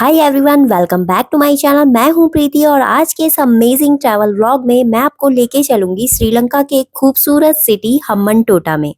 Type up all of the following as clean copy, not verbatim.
Hi everyone, welcome back to my channel. मैं हूं प्रीति और आज के इस अमेजिंग ट्रैवल व्लॉग में मैं आपको लेके चलूंगी श्रीलंका के एक खूबसूरत सिटी हम्बनटोटा में।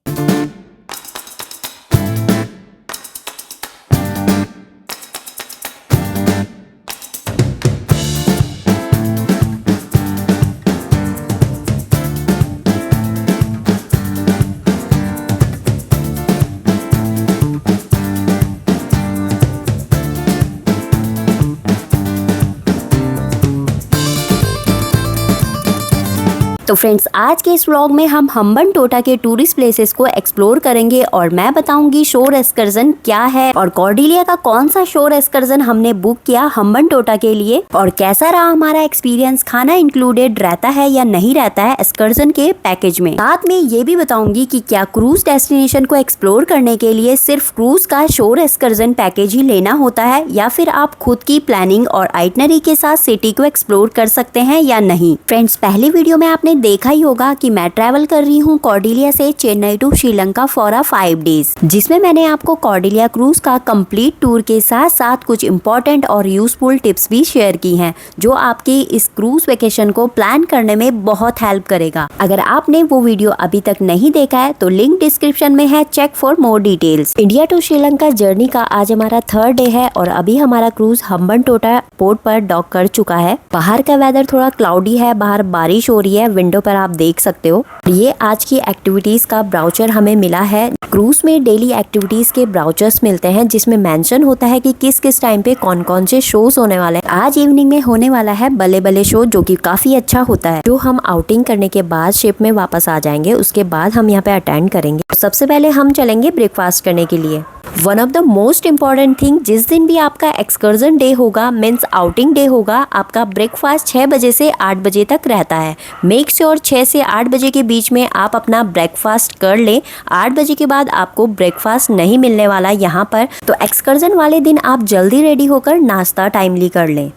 तो फ्रेंड्स, आज के इस व्लॉग में हम हम्बनटोटा के टूरिस्ट प्लेसेस को एक्सप्लोर करेंगे और मैं बताऊंगी शोर एक्सकर्जन क्या है और कॉर्डिलिया का कौन सा शोर एक्सकर्जन हमने बुक किया हम्बनटोटा के लिए और कैसा रहा हमारा एक्सपीरियंस, खाना इंक्लूडेड रहता है या नहीं रहता है एक्सकर्जन के पैकेज में। साथ में ये भी बताऊंगी कि क्या क्रूज डेस्टिनेशन को एक्सप्लोर करने के लिए सिर्फ क्रूज का शोर एक्सकर्जन पैकेज ही लेना होता है या फिर आप खुद की प्लानिंग और आइटनरी के साथ सिटी को एक्सप्लोर कर सकते हैं या नहीं। फ्रेंड्स, पहली वीडियो में आपने देखा ही होगा कि मैं ट्रैवल कर रही हूँ कॉर्डिलिया से Chennai to Sri Lanka for 5 days, जिसमें मैंने आपको कॉर्डिलिया क्रूज का कंप्लीट टूर के साथ साथ कुछ इंपॉर्टेंट और यूजफुल टिप्स भी शेयर की हैं जो आपके इस क्रूज वेकेशन को प्लान करने में बहुत हेल्प करेगा। अगर आपने वो वीडियो अभी तक नहीं देखा है तो लिंक डिस्क्रिप्शन में है, check for more details. India to Sri Lanka journey का आज हमारा 3rd डे है और अभी हमारा क्रूज हम्बनटोटा पोर्ट पर डॉक कर चुका है। बाहर का वेदर थोड़ा क्लाउडी है, बाहर बारिश हो रही है, विंडो पर आप देख सकते हो। ये आज की एक्टिविटीज का ब्राउचर हमें मिला है। क्रूज में डेली एक्टिविटीज के ब्राउचर्स मिलते हैं जिसमें मेंशन होता है कि किस किस टाइम पे कौन कौन से शोज होने वाले हैं। आज इवनिंग में होने वाला है बल्ले बल्ले शो, जो कि काफी अच्छा होता है, जो हम आउटिंग करने के बाद शिप में वापस आ जाएंगे। उसके बाद हम यहाँ पे अटेंड करेंगे। सबसे पहले हम चलेंगे ब्रेकफास्ट करने के लिए। One of the most important thing, जिस दिन भी आपका एक्सकर्जन डे होगा मीन्स आउटिंग डे होगा, आपका ब्रेकफास्ट 6 बजे से 8 बजे तक रहता है। मेक श्योर 6 से 8 बजे के बीच में आप अपना ब्रेकफास्ट कर लें। 8 बजे के बाद आपको ब्रेकफास्ट नहीं मिलने वाला यहाँ पर, तो एक्सकर्जन वाले दिन आप जल्दी रेडी होकर नाश्ता टाइमली कर लें।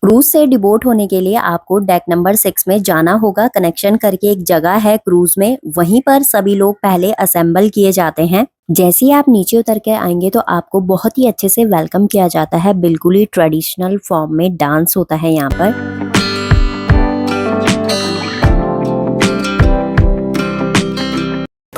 क्रूज से डिबोट होने के लिए आपको डेक नंबर 6 में जाना होगा। कनेक्शन करके एक जगह है क्रूज में, वहीं पर सभी लोग पहले असेंबल किए जाते हैं। जैसे ही आप नीचे उतर के आएंगे तो आपको बहुत ही अच्छे से वेलकम किया जाता है। बिल्कुल ही ट्रेडिशनल फॉर्म में डांस होता है यहाँ पर।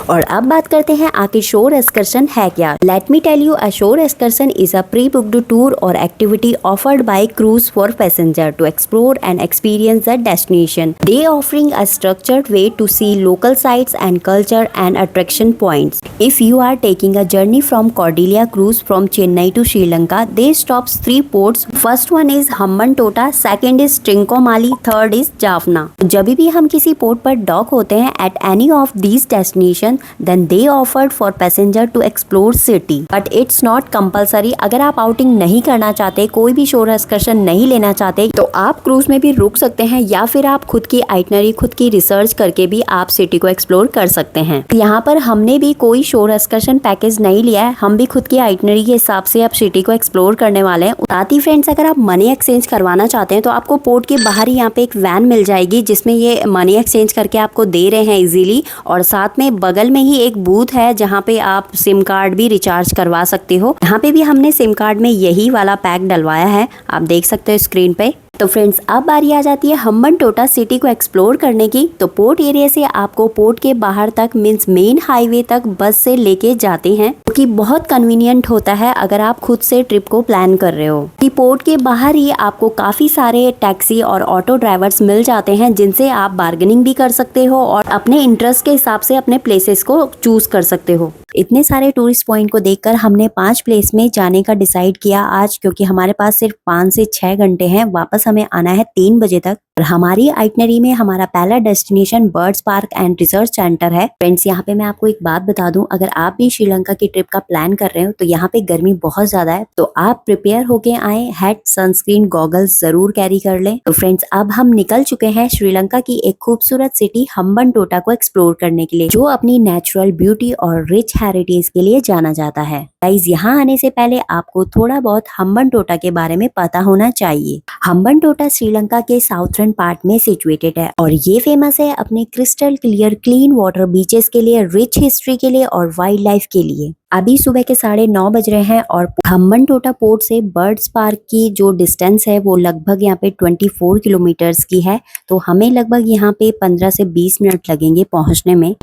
और अब बात करते हैं आखिर शोर एक्सकर्शन है क्या। Let me tell you, a shore excursion is a pre booked tour और activity offered by cruise for passenger to explore and experience the destination. They offering a structured way to see local sites and culture and attraction points. If you are taking a journey from Cordelia cruise from Chennai to Sri Lanka, they stops 3 ports. First one is Hambantota, second is Trincomalee, third is Jaffna. जब भी हम किसी port पर dock होते हैं at any of these destination, then they offered for passenger to explore city, but it's not compulsory। अगर आप outing नहीं करना चाहते, कोई भी शोर एक्सकर्शन नहीं लेना चाहते, तो आप क्रूज में भी रुक सकते हैं या फिर आप खुद की आइटनरी, खुद की रिसर्च करके भी आप सिटी को एक्सप्लोर कर सकते हैं। यहाँ पर हमने भी कोई शोर एक्सकर्शन पैकेज नहीं लिया है, हम भी खुद की आइटनरी के हिसाब से अब सिटी को एक्सप्लोर करने वाले हैं। साथ ही फ्रेंड्स, अगर आप मनी एक्सचेंज करवाना चाहते हैं तो आपको पोर्ट के बाहर ही यहाँ पे एक वैन मिल जाएगी जिसमें ये मनी एक्सचेंज करके आपको दे रहे हैं इजीली। और साथ में बगल में ही एक बूथ है जहाँ पे आप सिम कार्ड भी रिचार्ज करवा सकते हो। यहाँ पे भी हमने सिम कार्ड में यही वाला पैक डलवाया है, आप देख सकते हो स्क्रीन पे। तो फ्रेंड्स, अब बारी आ जाती है हम्बनटोटा सिटी को एक्सप्लोर करने की। तो पोर्ट एरिया से आपको पोर्ट के बाहर तक मीन्स मेन हाईवे तक बस से लेके जाते हैं, क्योंकि बहुत कन्वीनियंट होता है अगर आप खुद से ट्रिप को प्लान कर रहे हो। कि पोर्ट के बाहर ही आपको काफी सारे टैक्सी और ऑटो ड्राइवर्स मिल जाते हैं जिनसे आप बार्गेनिंग भी कर सकते हो और अपने इंटरेस्ट के हिसाब से अपने प्लेसेस को चूज कर सकते हो। इतने सारे टूरिस्ट पॉइंट को देखकर हमने 5 प्लेस में जाने का डिसाइड किया आज, क्योंकि हमारे पास सिर्फ 5 से 6 घंटे हैं। वापस हमें आना है 3 बजे तक। और हमारी आइटनरी में हमारा पहला destination birds park and research centre है। फ्रेंड्स, यहाँ पे मैं आपको एक बात बता दूं, अगर आप भी श्रीलंका की ट्रिप का प्लान कर रहे हो तो यहाँ पे गर्मी बहुत ज्यादा है, तो आप प्रिपेयर होके आए, हेड, सनस्क्रीन, गॉगल्स जरूर कैरी कर लें। तो फ्रेंड्स, अब हम निकल चुके हैं श्रीलंका की एक खूबसूरत सिटी हम्बनटोटा को एक्सप्लोर करने के लिए, जो अपनी नेचुरल ब्यूटी और रिच हेरिटेज के लिए जाना जाता है। गाइस, यहाँ आने से पहले आपको थोड़ा बहुत हम्बनटोटा के बारे में पता होना चाहिए। हम्बनटोटा श्रीलंका के साउथर्न पार्ट में सिचुएटेड है और ये फेमस है अपने crystal clear clean water beaches के लिए, रिच हिस्ट्री के लिए और वाइल्ड लाइफ के लिए। अभी सुबह के 9:30 बज रहे हैं और हम्बनटोटा पोर्ट से बर्ड्स पार्क की जो डिस्टेंस है वो लगभग यहाँ पे 24 किलोमीटर्स की है। तो हमें लगभग यहाँ पे 15 से 20 मिनट लगेंगे पहुँचने में।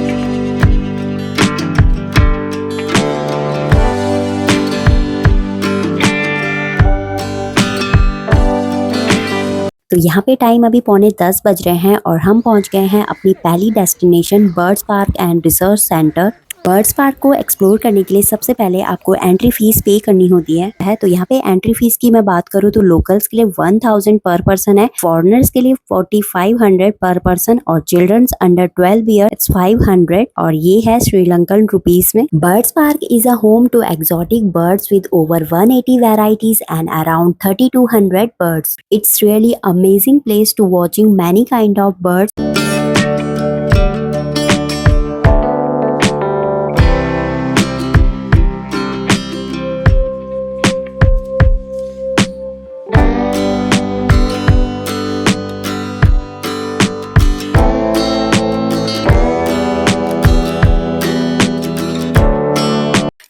तो यहाँ पे टाइम अभी 9:45 बज रहे हैं और हम पहुँच गए हैं अपनी पहली destination birds park and research centre. Birds park को एक्सप्लोर करने के लिए सबसे पहले आपको एंट्री फीस पे करनी होती है। तो यहाँ पे एंट्री फीस की मैं बात करूँ तो लोकल्स के लिए 1000 पर पर्सन है, फॉरेनर्स के लिए 4500 पर पर्सन और चिल्ड्रंस अंडर 12 ईयर इट्स 500 और ये है श्रीलंकन रुपीस में। Birds park is a home to exotic birds with over 180 varieties and around 3200 birds. It's really amazing place to watching many kind of birds.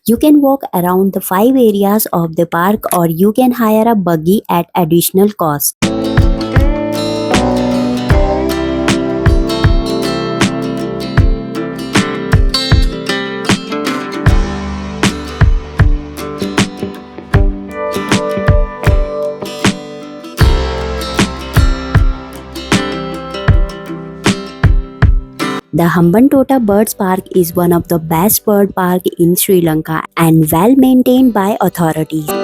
You can walk around the 5 areas of the park or you can hire a buggy at additional cost. The Hambantota Birds Park is one of the best bird park in Sri Lanka and well maintained by authorities.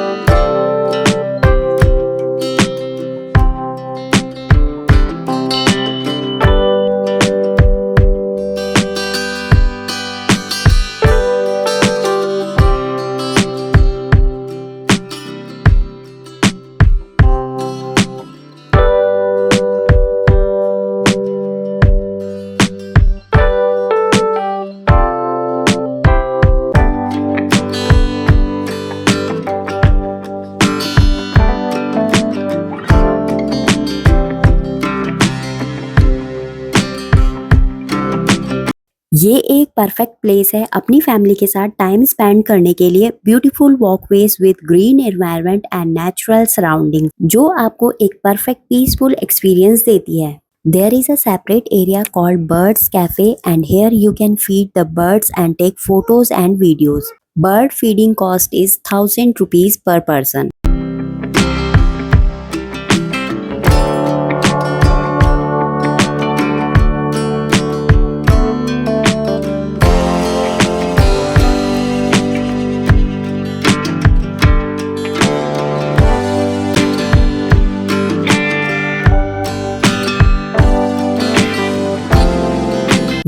ये एक perfect place है अपनी family के साथ time spend करने के लिए। Beautiful walkways with green environment and natural surrounding जो आपको एक परफेक्ट पीसफुल एक्सपीरियंस देती है। There is a separate area called Birds Cafe and here you can feed the birds and take photos and videos. Bird feeding cost is 1000 rupees per person.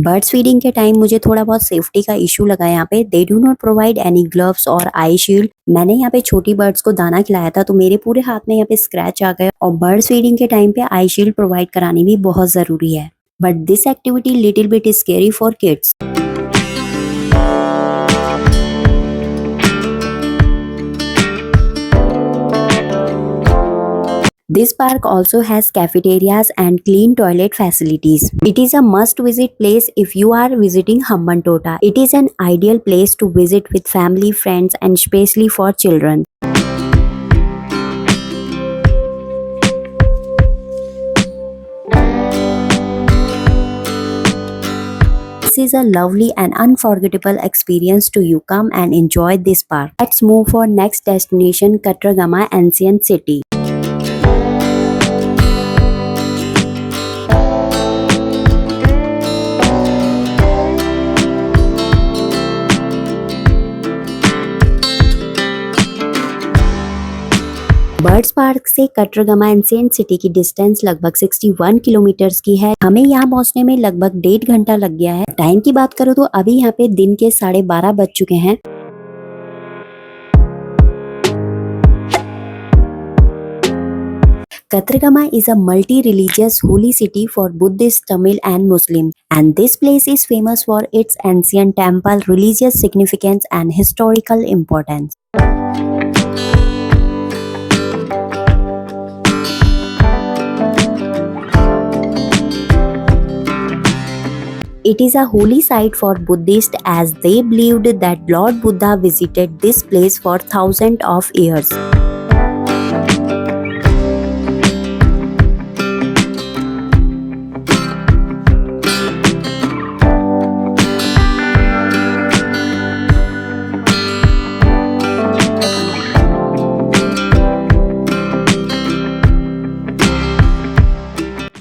Birds feeding के time मुझे थोड़ा बहुत safety का issue लगा यहाँ पे। They do not provide any gloves और आई shield. मैंने यहाँ पे छोटी बर्ड्स को दाना खिलाया था तो मेरे पूरे हाथ में यहाँ पे स्क्रैच आ गए और बर्ड्स फीडिंग के टाइम पे आई शील्ड प्रोवाइड करानी भी बहुत जरूरी है। But this activity little bit scary for kids. This park also has cafeterias and clean toilet facilities. It is a must-visit place if you are visiting Hambantota. It is an ideal place to visit with family, friends, and especially for children. This is a lovely and unforgettable experience to you. Come and enjoy this park. Let's move for next destination, Katragama Ancient City. Birds park park से कटरगमा ancient city की distance लगभग 61 kilometres की है। हमें यहाँ पहुँचने में लगभग 1.5 घंटा लग गया है। टाइम की बात करूँ तो अभी यहाँ पे दिन के 12:30 बज चुके हैं। Katragama is a multi-religious holy city for Buddhist, Tamil and Muslim, and this place is famous for its ancient temple, religious significance and historical importance. It is a holy site for Buddhists as they believed that Lord Buddha visited this place for thousands of years.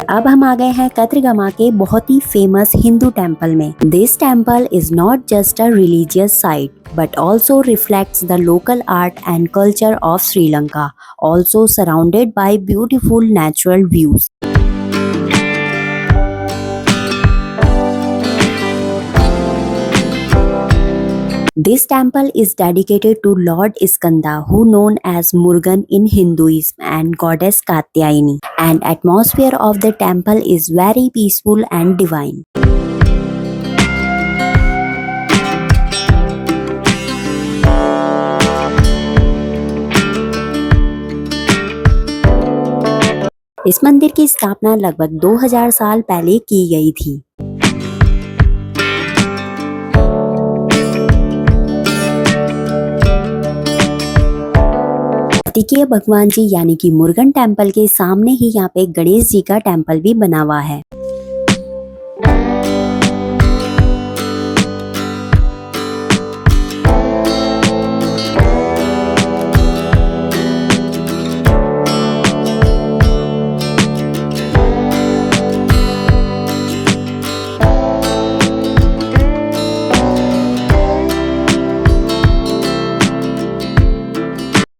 अब हम आ गए हैं कतरगमा के बहुत ही famous Hindu temple में। This temple is not just a religious site but also reflects the local art and culture of Sri Lanka, also surrounded by beautiful natural views. This temple is dedicated to Lord Skanda, who known as Murugan in Hinduism, and goddess Katyayani. And atmosphere of the temple is very peaceful and divine. इस मंदिर की स्थापना लगभग 2000 साल पहले की गई थी। कार्तिकेय भगवान जी यानी कि मुरुगन टेम्पल के सामने ही यहाँ पे गणेश जी का टेम्पल भी बना हुआ है।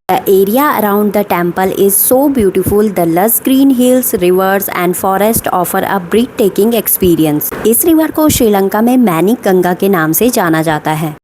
The area around the temple is so beautiful. The lush green hills, rivers and forest offer a breathtaking experience. इस रिवर को श्रीलंका में मैनिक गंगा के नाम से जाना जाता है।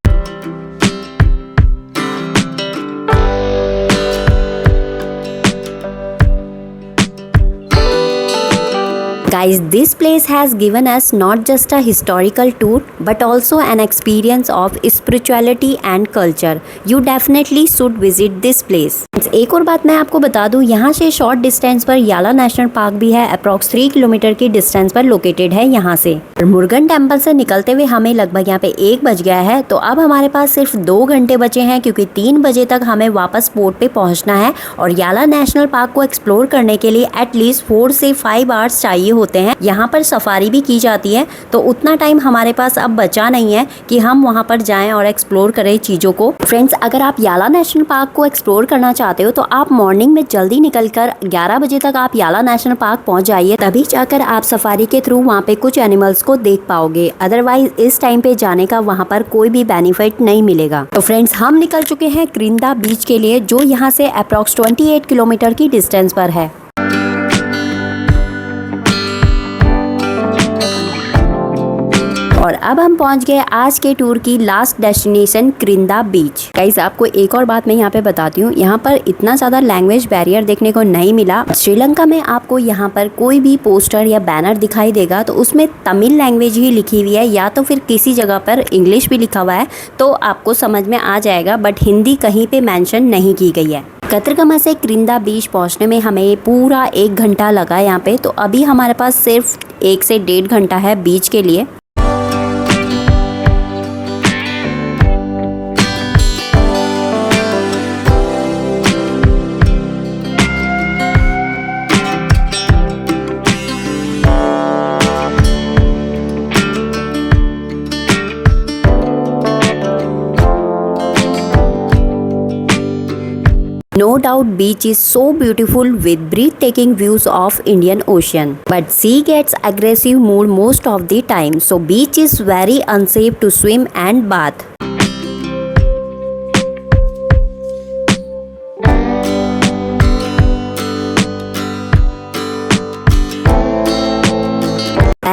Guys, this place has given us not just a historical tour but also an experience of spirituality and culture. You definitely should visit this place. एक और बात मैं आपको बता दूं, यहाँ से शॉर्ट डिस्टेंस पर याला नेशनल पार्क भी है। अप्रॉक्स 3 किलोमीटर की डिस्टेंस पर लोकेटेड है यहाँ से। मुरुगन टेम्पल से निकलते हुए हमें लगभग यहाँ पे 1 बज गया है, तो अब हमारे पास सिर्फ 2 घंटे बचे हैं क्योंकि 3 बजे तक हमें वापस पोर्ट पे पहुँचना है। और याला नेशनल पार्क को एक्सप्लोर करने के लिए एटलीस्ट 4 से 5 आवर्स चाहिए होते हैं। यहाँ पर सफारी भी की जाती है, तो उतना टाइम हमारे पास अब बचा नहीं है कि हम वहाँ पर जाएं और एक्सप्लोर करें चीज़ों को। फ्रेंड्स, अगर आप याला नेशनल पार्क को एक्सप्लोर करना चाहते हो तो आप मॉर्निंग में जल्दी निकलकर 11 बजे तक आप याला नेशनल पार्क पहुँच जाइए, तभी जाकर आप सफारी के थ्रू वहाँ पे कुछ एनिमल्स को देख पाओगे। अदरवाइज इस टाइम पे जाने का वहाँ पर कोई भी बेनिफिट नहीं मिलेगा। तो फ्रेंड्स, हम निकल चुके हैं क्रिंदा बीच के लिए, जो यहाँ से अप्रॉक्स 28 किलोमीटर की डिस्टेंस पर है। और अब हम पहुंच गए आज के टूर की लास्ट डेस्टिनेशन क्रिंदा बीच। गाइस, आपको एक और बात मैं यहाँ पे बताती हूँ, यहाँ पर इतना ज़्यादा लैंग्वेज बैरियर देखने को नहीं मिला। श्रीलंका में आपको यहाँ पर कोई भी पोस्टर या बैनर दिखाई देगा तो उसमें तमिल लैंग्वेज ही लिखी हुई है, या तो फिर किसी जगह पर इंग्लिश भी लिखा हुआ है तो आपको समझ में आ जाएगा, बट हिंदी कहीं पे मेंशन नहीं की गई है। कतरगमा से क्रिंदा बीच पहुंचने में हमें पूरा 1 घंटा लगा यहाँ पे, तो अभी हमारे पास सिर्फ 1 से 1.5 घंटा है बीच के लिए। No doubt beach is so beautiful with breathtaking views of Indian Ocean. But sea gets aggressive mood most of the time, so beach is very unsafe to swim and bath.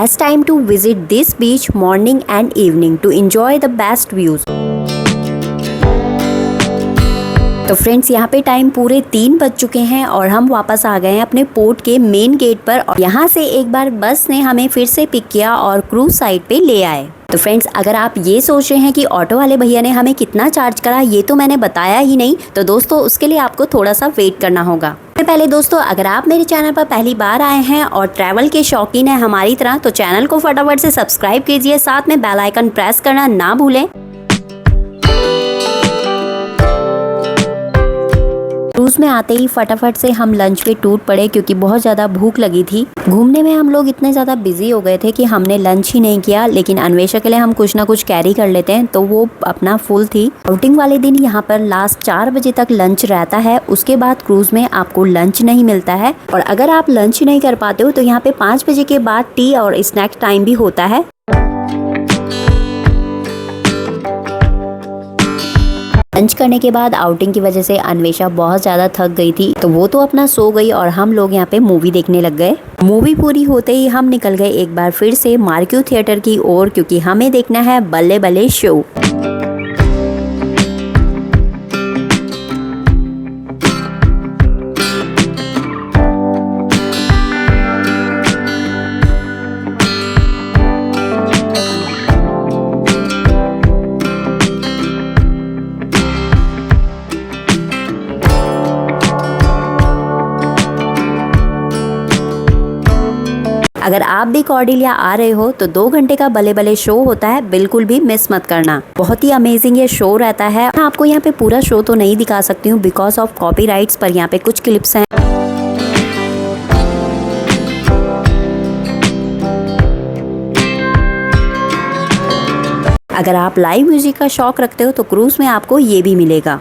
best time to visit this beach morning and evening to enjoy the best views. तो friends यहाँ पे time पूरे 3 बज चुके हैं और हम वापस आ गए हैं अपने पोर्ट के मेन गेट पर और यहाँ से एक बार बस ने हमें फिर से पिक किया और क्रूज साइड पे ले आए। तो फ्रेंड्स अगर आप ये सोच रहे हैं कि ऑटो वाले भैया ने हमें कितना चार्ज करा ये तो मैंने बताया ही नहीं, तो दोस्तों उसके लिए आपको थोड़ा सा वेट करना होगा। पहले दोस्तों अगर आप मेरे चैनल पर पहली बार आए हैं और ट्रैवल के शौकीन हैं हमारी तरह, तो चैनल को फटाफट से सब्सक्राइब कीजिए, साथ में बेल आइकन प्रेस करना ना भूलें। क्रूज में आते ही फटाफट से हम लंच पे टूट पड़े क्योंकि बहुत ज़्यादा भूख लगी थी। घूमने में हम लोग इतने ज़्यादा बिजी हो गए थे कि हमने लंच ही नहीं किया, लेकिन अन्वेषा के लिए हम कुछ ना कुछ कैरी कर लेते हैं, तो वो अपना फुल थी। आउटिंग वाले दिन यहाँ पर लास्ट 4 बजे तक लंच रहता है, उसके बाद क्रूज में आपको लंच नहीं मिलता है और अगर आप लंच नहीं कर पाते हो तो यहाँ पे 5 बजे के बाद टी और स्नैक टाइम भी होता है। लंच करने के बाद आउटिंग की वजह से अन्वेषा बहुत ज़्यादा थक गई थी, तो वो तो अपना सो गई और हम लोग यहाँ पे मूवी देखने लग गए। मूवी पूरी होते ही हम निकल गए एक बार फिर से मार्क्यू थिएटर की ओर क्योंकि हमें देखना है बल्ले बल्ले शो। अगर आप भी कॉर्डिलिया आ रहे हो तो 2 घंटे का बल्ले बल्ले शो होता है, बिल्कुल भी मिस मत करना। बहुत ही अमेजिंग ये शो रहता है। मैं आपको यहाँ पे पूरा शो तो नहीं दिखा सकती हूँ बिकॉज ऑफ कॉपीराइट्स, पर यहाँ पे कुछ क्लिप्स हैं। अगर आप लाइव म्यूजिक का शौक रखते हो तो क्रूज में आपको ये भी मिलेगा।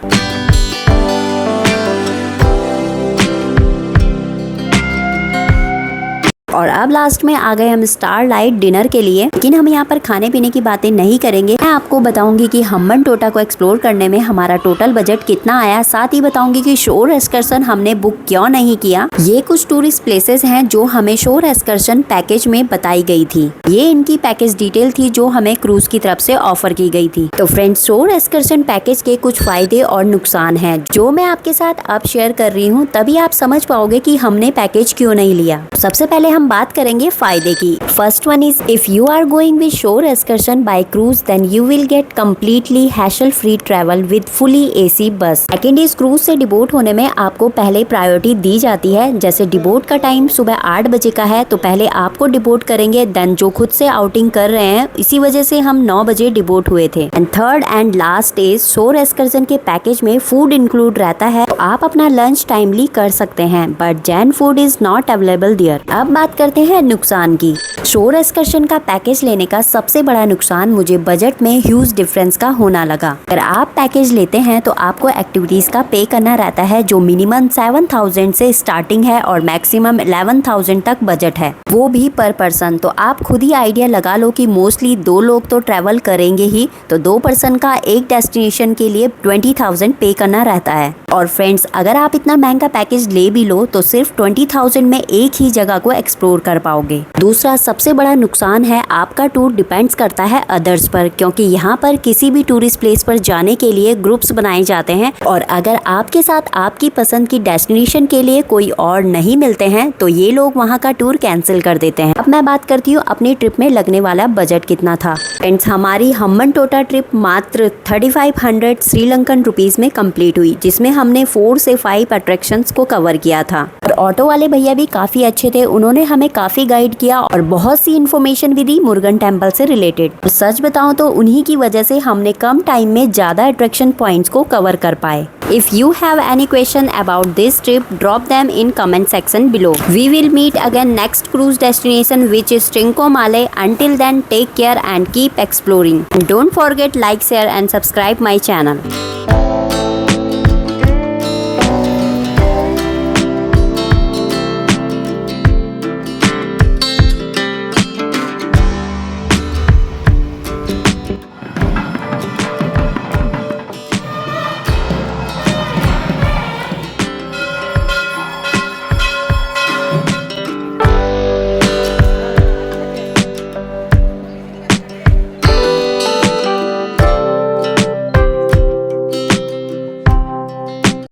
और अब लास्ट में आ गए हम स्टार लाइट डिनर के लिए, लेकिन हम यहाँ पर खाने पीने की बातें नहीं करेंगे। मैं आपको बताऊंगी कि हम्बनटोटा को एक्सप्लोर करने में हमारा टोटल बजट कितना आया, साथ ही बताऊंगी कि शोर एक्सकर्शन हमने बुक क्यों नहीं किया। ये कुछ टूरिस्ट प्लेसेस हैं जो हमें शोर एक्सकर्शन पैकेज में बताई गई थी। ये इनकी पैकेज डिटेल थी जो हमें क्रूज की तरफ से ऑफर की गई थी। तो फ्रेंड्स शोर एक्सकर्शन पैकेज के कुछ फायदे और नुकसान है जो मैं आपके साथ अब शेयर कर रही हूँ, तभी आप समझ पाओगे कि हमने पैकेज क्यों नहीं लिया। सबसे पहले हम बात करेंगे फायदे की। First one is if you are going with shore excursion by cruise then you will get completely hassle free travel with fully AC bus. Second is cruise से डिबोट होने में आपको पहले प्रायोरिटी दी जाती है। जैसे डिबोट का टाइम सुबह 8 बजे का है तो पहले आपको डिबोट करेंगे, देन जो खुद से आउटिंग कर रहे हैं, इसी वजह से हम 9 बजे डिबोट हुए थे। And third and last is शोर एक्सकर्शन के पैकेज में फूड इंक्लूड रहता है, तो आप अपना लंच टाइमली कर सकते हैं, but Jain food is not available there. अब बात करते हैं नुकसान की। शोर एक्सकर्शन का पैकेज लेने का सबसे बड़ा नुकसान मुझे बजट में ह्यूज डिफरेंस का होना लगा। अगर आप पैकेज लेते हैं तो आपको एक्टिविटीज का पे करना रहता है जो मिनिमम 7000 से स्टार्टिंग है और मैक्सिमम 11000 तक बजट है, वो भी पर पर्सन। तो आप खुद ही आइडिया लगा लो कि मोस्टली 2 लोग तो ट्रेवल करेंगे ही, तो 2 पर्सन का एक डेस्टिनेशन के लिए 20,000 पे करना रहता है। और फ्रेंड्स अगर आप इतना महंगा पैकेज ले भी लो तो सिर्फ 20,000 में एक ही जगह को एक्सप्लोर कर पाओगे। दूसरा सबसे बड़ा नुकसान है आपका टूर डिपेंड्स करता है अदर्स पर, क्योंकि यहाँ पर किसी भी टूरिस्ट प्लेस पर जाने के लिए ग्रुप्स बनाए जाते हैं और अगर आपके साथ आपकी पसंद की डेस्टिनेशन के लिए कोई और नहीं मिलते हैं तो ये लोग वहाँ का टूर कैंसिल कर देते हैं। अब मैं बात करती हूँ अपनी ट्रिप में लगने वाला बजट कितना था। फ्रेंड्स हमारी हम्बनटोटा ट्रिप मात्र 3500 श्रीलंकन रुपीज में कंप्लीट हुई, जिसमें हमने 4 से 5 अट्रैक्शंस को कवर किया था। और ऑटो वाले भैया भी काफी अच्छे थे, उन्होंने हमें काफी गाइड किया और बहुत सी इन्फॉर्मेशन भी दी मुरुगन टेम्पल से रिलेटेड। और सच बताऊं तो उन्हीं की वजह से हमने कम टाइम में ज्यादा अट्रैक्शन पॉइंट्स को कवर कर पाए। If you have any question about this trip, drop them in comment section below. We will meet again next cruise destination which is Trincomalee. Until then, take care and keep exploring. Don't forget like, share and subscribe my channel.